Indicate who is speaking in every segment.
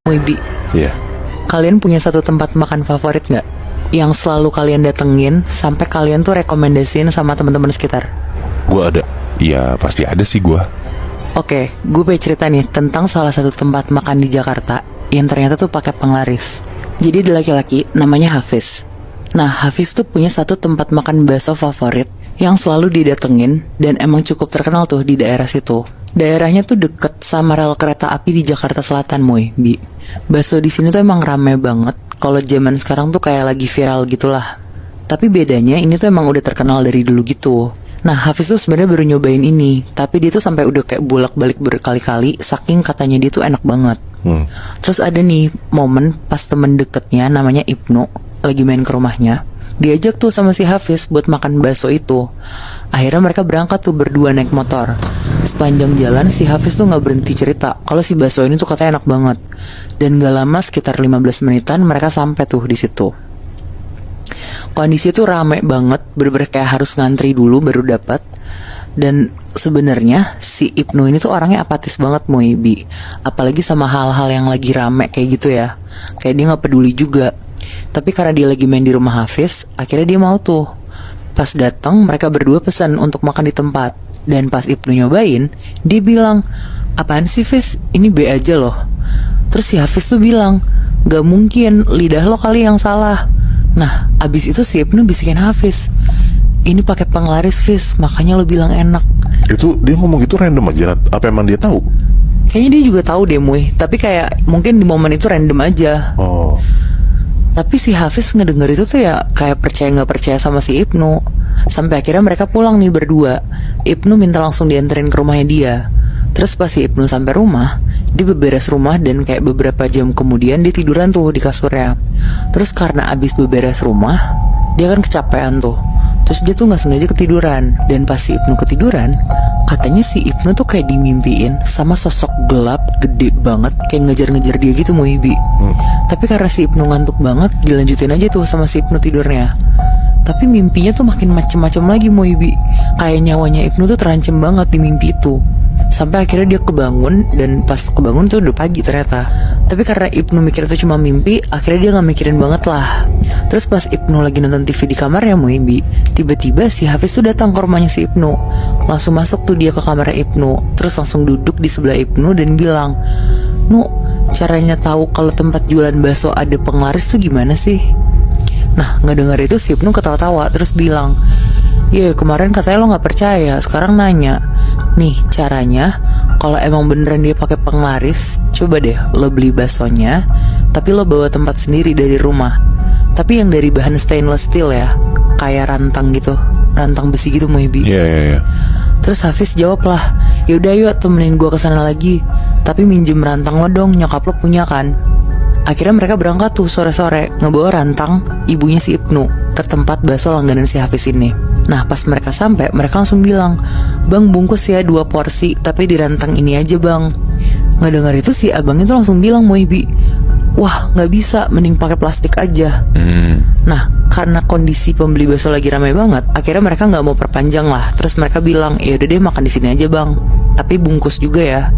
Speaker 1: Wibi,
Speaker 2: Iya.
Speaker 1: kalian punya satu tempat makan favorit nggak? Yang selalu kalian datengin sampai kalian tuh rekomendasiin sama teman-teman sekitar.
Speaker 2: Gua ada. Iya pasti ada sih gua.
Speaker 1: Oke, gue pengen cerita nih tentang salah satu tempat makan di Jakarta yang ternyata tuh pakai penglaris. Jadi ada laki-laki namanya Hafiz. Nah, Hafiz tuh punya satu tempat makan bakso favorit yang selalu didatengin dan emang cukup terkenal tuh di daerah situ. Daerahnya tuh deket sama rel kereta api di Jakarta Selatan, Bi. Bakso di sini tuh emang rame banget. Kalau zaman sekarang tuh kayak lagi viral gitulah. Tapi bedanya ini tuh emang udah terkenal dari dulu gitu. Nah, Hafiz tuh sebenarnya baru nyobain ini, tapi dia tuh sampai udah kayak bolak-balik berkali-kali, saking katanya dia tuh enak banget. Terus ada nih momen pas temen deketnya namanya Ibnu lagi main ke rumahnya. Diajak tuh sama si Hafiz buat makan bakso itu. Akhirnya mereka berangkat tuh berdua naik motor. Sepanjang jalan si Hafiz tuh gak berhenti cerita kalau si bakso ini tuh katanya enak banget. Dan gak lama sekitar 15 menitan mereka sampai tuh di situ. Kondisi tuh rame banget, bener-bener kayak harus ngantri dulu baru dapat. Dan sebenarnya si Ibnu ini tuh orangnya apatis banget, Bi. Apalagi sama hal-hal yang lagi rame kayak gitu ya. Kayak dia gak peduli juga. Tapi karena dia lagi main di rumah Hafiz, akhirnya dia mau tuh. Pas datang mereka berdua pesan untuk makan di tempat. Dan pas Ibnu nyobain, dia bilang, "Apaan sih, Fiz? Ini B aja loh." Terus si Hafiz tuh bilang, "Gak mungkin, lidah lo kali yang salah." Nah, abis itu si Ibnu bisikin Hafiz, "Ini pakai penglaris, Fiz, makanya lo bilang enak."
Speaker 2: Itu dia ngomong gitu random aja. Apa emang dia tahu?
Speaker 1: Kayaknya dia juga tahu deh, Muy. Tapi kayak mungkin di momen itu random aja.
Speaker 2: Oh.
Speaker 1: Tapi si Hafiz ngedenger itu tuh ya kayak percaya gak percaya sama si Ibnu. Sampai akhirnya mereka pulang nih berdua. Ibnu minta langsung dianterin ke rumahnya dia. Terus pas si Ibnu sampai rumah, dia beberes rumah dan kayak beberapa jam kemudian dia tiduran tuh di kasurnya. Terus karena abis beberes rumah, dia kan kecapean tuh. Terus dia tuh gak sengaja ketiduran. Dan pas si Ibnu ketiduran, katanya si Ibnu tuh kayak dimimpiin sama sosok gelap gede banget, kayak ngejar-ngejar dia gitu, Muhibi. Tapi karena si Ibnu ngantuk banget, dilanjutin aja tuh sama si Ibnu tidurnya. Tapi mimpinya tuh makin macem-macem lagi, Muhibi. Kayak nyawanya Ibnu tuh terancam banget di mimpi itu. Sampai akhirnya dia kebangun, dan pas kebangun tuh udah pagi ternyata. Tapi karena Ibnu mikir itu cuma mimpi, akhirnya dia gak mikirin banget lah. Terus pas Ibnu lagi nonton TV di kamarnya, Muhibi, tiba-tiba si Hafiz tuh datang ke rumahnya si Ibnu. Langsung masuk tuh dia ke kamarnya Ibnu. Terus langsung duduk di sebelah Ibnu dan bilang, "Nu, caranya tahu kalau tempat jualan bakso ada penglaris tuh gimana sih?" Nah, ngedengar itu si Ibnu ketawa-tawa terus bilang, "Ya kemarin katanya lo gak percaya, sekarang nanya. Nih caranya, kalau emang beneran dia pakai penglaris, coba deh lo beli baksonya, tapi lo bawa tempat sendiri dari rumah. Tapi yang dari bahan stainless steel ya, kayak rantang gitu, rantang besi gitu, Muhibi."
Speaker 2: Iya.
Speaker 1: Terus Hafiz jawab lah, "Yaudah yuk temenin gua kesana lagi, tapi minjem rantang lo dong, nyokap lo punya kan." Akhirnya mereka berangkat tuh sore-sore, ngebawa rantang ibunya si Ibnu ke tempat bakso langganan si Hafiz ini. Nah pas mereka sampai, mereka langsung bilang, "Bang bungkus ya 2 porsi, tapi di rantang ini aja bang." Ngedengar itu si abang itu langsung bilang, Muhibi, "Wah gak bisa, mending pakai plastik aja." Nah karena kondisi pembeli bakso lagi ramai banget, akhirnya mereka gak mau perpanjang lah. Terus mereka bilang, "Ya udah deh makan di sini aja bang, tapi bungkus juga ya."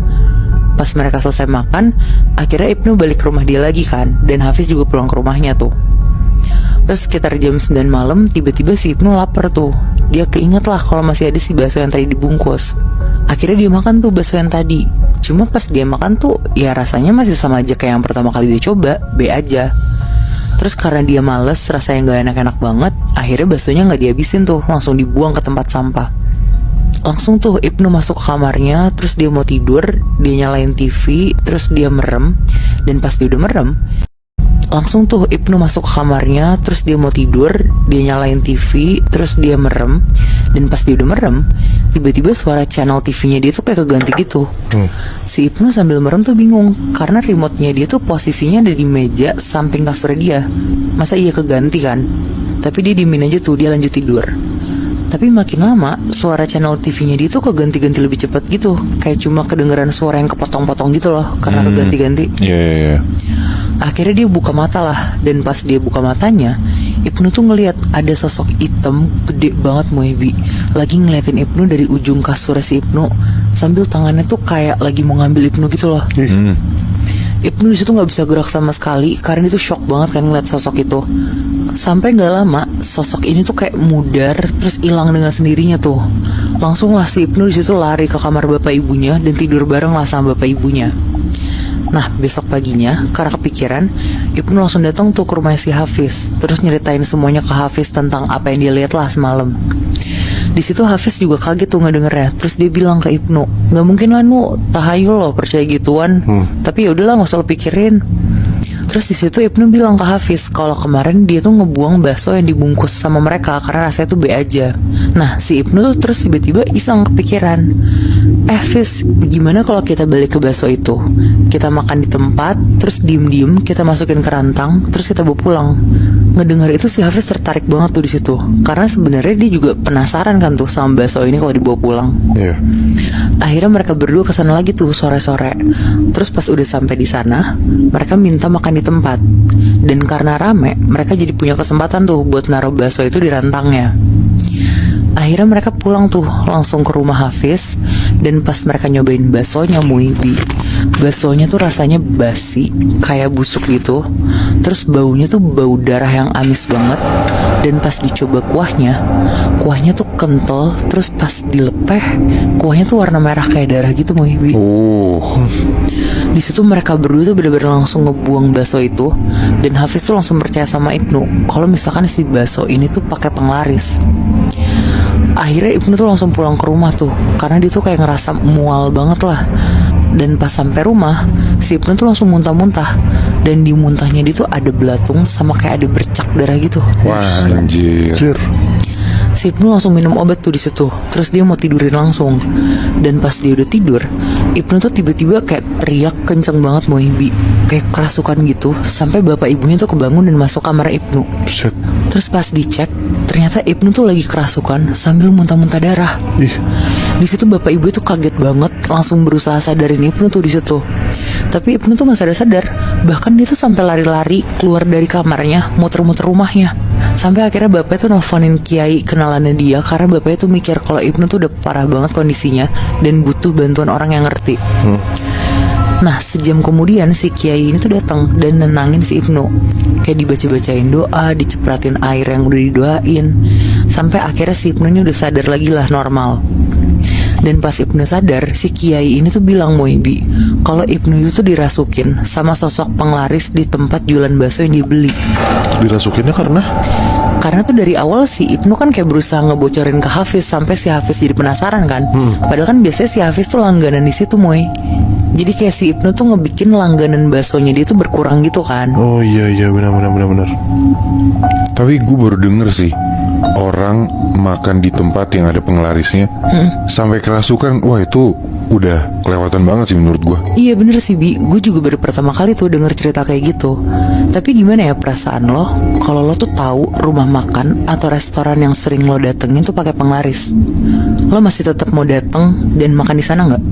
Speaker 1: Pas mereka selesai makan, akhirnya Ibnu balik ke rumah dia lagi kan, dan Hafiz juga pulang ke rumahnya tuh. Terus sekitar jam 9 malam, tiba-tiba si Ibnu lapar tuh. Dia keinget lah kalau masih ada si bakso yang tadi dibungkus. Akhirnya dia makan tuh bakso yang tadi. Cuma pas dia makan tuh, ya rasanya masih sama aja kayak yang pertama kali dia coba, B aja. Terus karena dia males, rasanya gak enak-enak banget, akhirnya baksonya gak dihabisin tuh, langsung dibuang ke tempat sampah. Langsung tuh Ibnu masuk ke kamarnya, terus dia mau tidur, dia nyalain TV, terus dia merem. Dan pas dia udah merem, langsung tuh Ibnu masuk ke kamarnya, terus dia mau tidur, dia nyalain TV, terus dia merem. Dan pas dia udah merem, tiba-tiba suara channel TV-nya dia tuh kayak keganti gitu. Si Ibnu sambil merem tuh bingung, karena remote-nya dia tuh posisinya ada di meja samping kasurnya dia. Masa iya keganti kan? Tapi dia diemin aja tuh, dia lanjut tidur. Tapi makin lama, suara channel TV-nya dia tuh keganti-ganti lebih cepat gitu. Kayak cuma kedengeran suara yang kepotong-potong gitu loh, karena keganti-ganti.
Speaker 2: Iya.
Speaker 1: Akhirnya dia buka mata lah. Dan pas dia buka matanya, Ibnu tuh ngelihat ada sosok hitam gede banget, Muhibi, lagi ngeliatin Ibnu dari ujung kasur si Ibnu, sambil tangannya tuh kayak lagi mau ngambil Ibnu gitu loh. Ibnu di situ nggak bisa gerak sama sekali karena itu shock banget kan ngeliat sosok itu. Sampai nggak lama sosok ini tuh kayak mudar terus hilang dengan sendirinya tuh. Langsung lah si Ibnu di situ lari ke kamar bapak ibunya dan tidur bareng lah sama bapak ibunya. Nah besok paginya karena kepikiran, Ibnu langsung datang tuh ke rumah si Hafiz, terus nyeritain semuanya ke Hafiz tentang apa yang dia lihat lah semalam. Di situ Hafiz juga kaget tuh ngedengernya. Terus dia bilang ke Ibnu, nggak mungkin lah Nu, tahayul loh percaya gituan. Tapi ya udahlah nggak usah lo pikirin. Terus di situ Ibnu bilang ke Hafiz kalau kemarin dia tuh ngebuang bakso yang dibungkus sama mereka karena rasanya tuh B aja. Nah si Ibnu tuh terus tiba-tiba iseng kepikiran, Fiz, gimana kalau kita balik ke bakso itu? Kita makan di tempat, terus diem-diem kita masukin ke rantang, terus kita bawa pulang. Ngedengar itu si Hafiz tertarik banget tuh di situ, karena sebenarnya dia juga penasaran kan tuh sama bakso ini kalau dibawa pulang.
Speaker 2: Iya.
Speaker 1: Akhirnya mereka berdua kesana lagi tuh sore-sore. Terus pas udah sampai di sana, mereka minta makan di tempat. Dan karena rame, mereka jadi punya kesempatan tuh buat naruh bakso itu di rantangnya. Akhirnya mereka pulang tuh langsung ke rumah Hafiz. Dan pas mereka nyobain baksonya Muibi, baksonya tuh rasanya basi, kayak busuk gitu. Terus baunya tuh bau darah yang amis banget. Dan pas dicoba kuahnya tuh kental. Terus pas dilepeh, kuahnya tuh warna merah kayak darah gitu Muibi. Di situ mereka berdua tuh bener-bener langsung ngebuang bakso itu. Dan Hafiz tuh langsung percaya sama Ibnu kalau misalkan si bakso ini tuh pakai penglaris. Akhirnya Ibnu tuh langsung pulang ke rumah tuh, karena dia tuh kayak ngerasa mual banget lah. Dan pas sampai rumah, si Ibnu tuh langsung muntah-muntah. Dan di muntahnya dia tuh ada belatung sama kayak ada bercak darah gitu.
Speaker 2: Wah anjir.
Speaker 1: Si Ibnu langsung minum obat tuh di situ. Terus dia mau tidurin langsung. Dan pas dia udah tidur, Ibnu tuh tiba-tiba kayak teriak kenceng banget Muibi, kayak kerasukan gitu. Sampai bapak ibunya tuh kebangun dan masuk kamar Ibnu.
Speaker 2: Shit.
Speaker 1: Terus pas dicek, ternyata Ibnu tuh lagi kerasukan sambil muntah-muntah darah. Di situ bapak ibu itu kaget banget, langsung berusaha sadarin Ibnu tuh di situ. Tapi Ibnu tuh nggak sadar-sadar. Bahkan dia tuh sampai lari-lari keluar dari kamarnya, muter-muter rumahnya. Sampai akhirnya bapaknya tuh nelfonin kiai kenalannya dia, karena bapaknya tuh mikir kalau Ibnu tuh udah parah banget kondisinya dan butuh bantuan orang yang ngerti. Nah sejam kemudian si kiai ini tuh datang dan nenangin si Ibnu, kayak dibaca-bacain doa, dicepratin air yang udah didoain. Sampai akhirnya si Ibnu ini udah sadar lagi lah normal. Dan pas Ibnu sadar, si kiai ini tuh bilang Muibi kalau Ibnu itu tuh dirasukin sama sosok penglaris di tempat jualan bakso yang dibeli.
Speaker 2: Dirasukinnya karena
Speaker 1: tuh dari awal si Ibnu kan kayak berusaha ngebocorin ke Hafiz sampai si Hafiz jadi penasaran kan. Padahal kan biasanya si Hafiz tuh langganan di situ Moy. Jadi kayak si Ibnu tuh ngebikin langganan baksonya dia tuh berkurang gitu kan.
Speaker 2: Oh iya benar.
Speaker 3: Tapi gue baru denger sih, orang makan di tempat yang ada penglarisnya sampai kerasukan. Wah itu udah kelewatan banget sih menurut gue.
Speaker 1: Iya bener sih Bi, gue juga baru pertama kali tuh denger cerita kayak gitu. Tapi gimana ya perasaan lo kalau lo tuh tahu rumah makan atau restoran yang sering lo datengin tuh pakai penglaris? Lo masih tetap mau dateng dan makan di sana nggak?